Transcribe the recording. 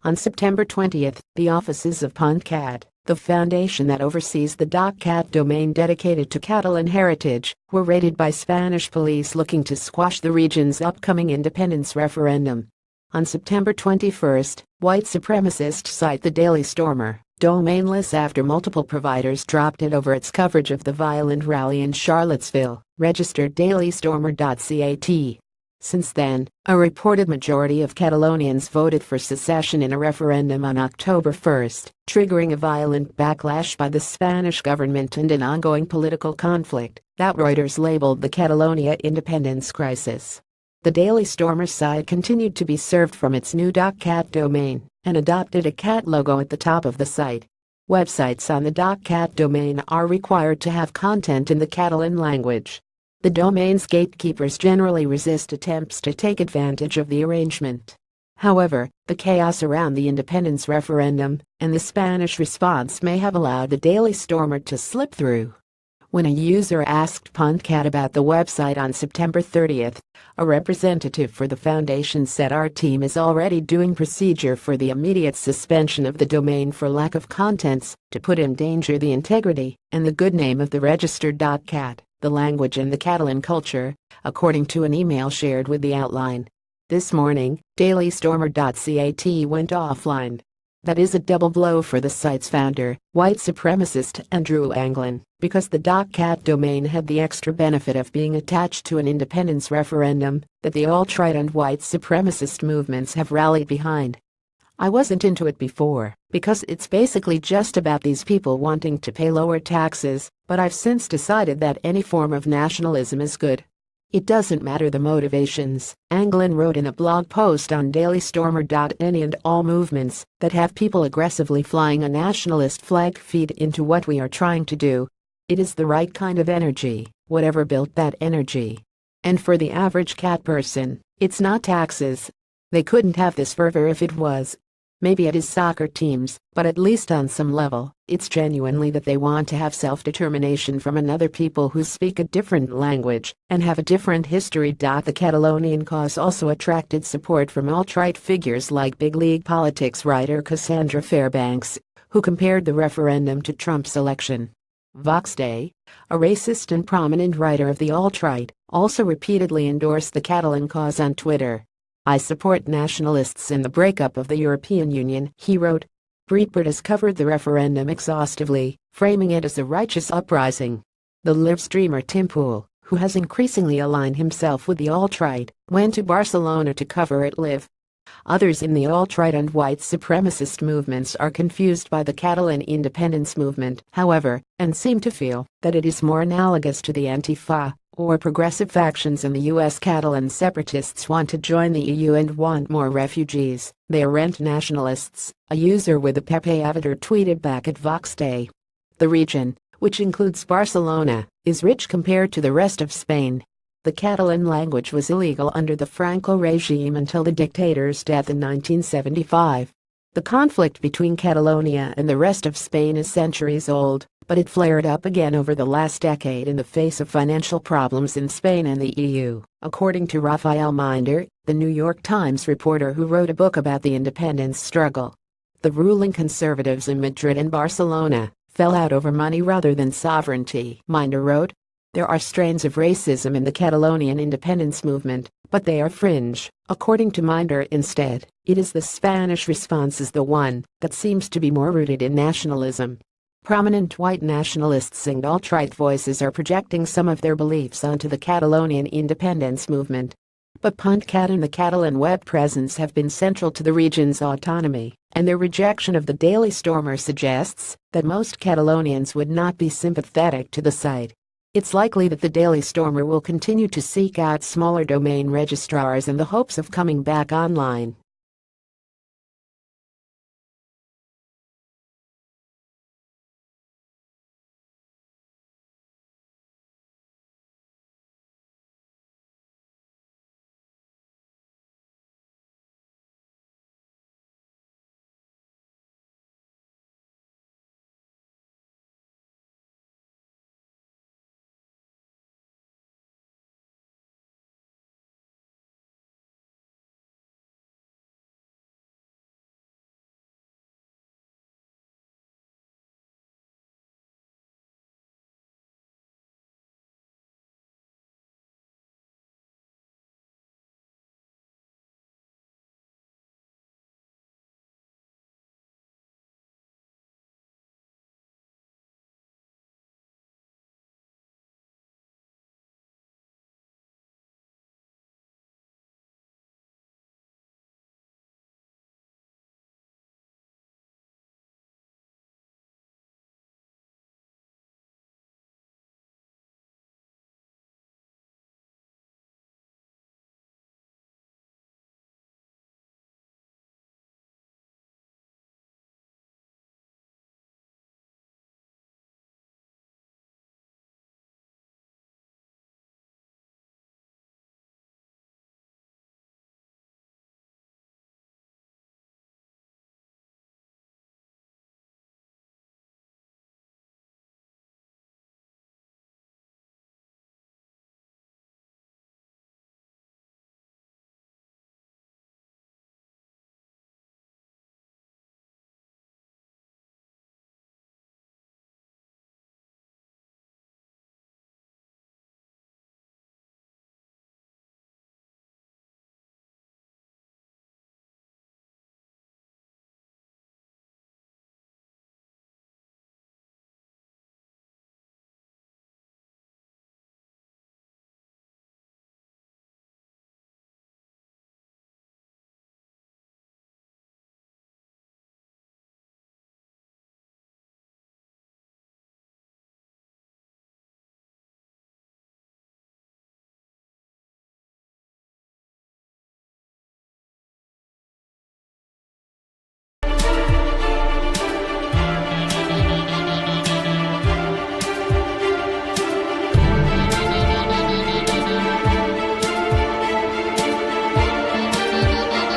On September 20, the offices of puntCAT, the foundation that oversees the .cat domain dedicated to Catalan heritage, were raided by Spanish police looking to squash the region's upcoming independence referendum. On September 21, white supremacist site The Daily Stormer, domainless after multiple providers dropped it over its coverage of the violent rally in Charlottesville, registered dailystormer.cat. Since then, a reported majority of Catalonians voted for secession in a referendum on October 1, triggering a violent backlash by the Spanish government and an ongoing political conflict that Reuters labeled the Catalonia independence crisis. The Daily Stormer site continued to be served from its new .cat domain and adopted a cat logo at the top of the site. Websites on the .cat domain are required to have content in the Catalan language. The domain's gatekeepers generally resist attempts to take advantage of the arrangement. However, the chaos around the independence referendum and the Spanish response may have allowed the Daily Stormer to slip through. When a user asked puntCAT about the website on September 30, a representative for the foundation said our team is already doing procedure for the immediate suspension of the domain for lack of contents to put in danger the integrity and the good name of the registered .cat, the language and the Catalan culture, according to an email shared with the outline. This morning, dailystormer.cat went offline. That is a double blow for the site's founder, white supremacist Andrew Anglin, because the .cat domain had the extra benefit of being attached to an independence referendum that the alt-right and white supremacist movements have rallied behind. I wasn't into it before, because it's basically just about these people wanting to pay lower taxes, but I've since decided that any form of nationalism is good. It doesn't matter the motivations, Anglin wrote in a blog post on dailystormer.any, and all movements that have people aggressively flying a nationalist flag feed into what we are trying to do. It is the right kind of energy, whatever built that energy. And for the average cat person, it's not taxes. They couldn't have this fervor if it was. Maybe it is soccer teams, but at least on some level, it's genuinely that they want to have self-determination from another people who speak a different language and have a different history. The Catalonian cause also attracted support from alt-right figures like big league politics writer Cassandra Fairbanks, who compared the referendum to Trump's election. Vox Day, a racist and prominent writer of the alt-right, also repeatedly endorsed the Catalan cause on Twitter. I support nationalists in the breakup of the European Union, he wrote. Breitbart has covered the referendum exhaustively, framing it as a righteous uprising. The live streamer Tim Pool, who has increasingly aligned himself with the alt-right, went to Barcelona to cover it live. Others in the alt-right and white supremacist movements are confused by the Catalan independence movement, however, and seem to feel that it is more analogous to the Antifa or progressive factions in the U.S. Catalan separatists want to join the EU and want more refugees. They are rent nationalists, a user with a Pepe avatar tweeted back at Vox Day. The region, which includes Barcelona, is rich compared to the rest of Spain. The Catalan language was illegal under the Franco regime until the dictator's death in 1975. The conflict between Catalonia and the rest of Spain is centuries old, but it flared up again over the last decade in the face of financial problems in Spain and the EU, according to Rafael Minder, the New York Times reporter who wrote a book about the independence struggle. The ruling conservatives in Madrid and Barcelona fell out over money rather than sovereignty, Minder wrote. There are strains of racism in the Catalonian independence movement, but they are fringe, according to Minder. Instead, it is the Spanish response is the one that seems to be more rooted in nationalism. Prominent white nationalists and alt-right voices are projecting some of their beliefs onto the Catalonian independence movement. But puntCAT and the Catalan web presence have been central to the region's autonomy, and their rejection of the Daily Stormer suggests that most Catalonians would not be sympathetic to the site. It's likely that the Daily Stormer will continue to seek out smaller domain registrars in the hopes of coming back online.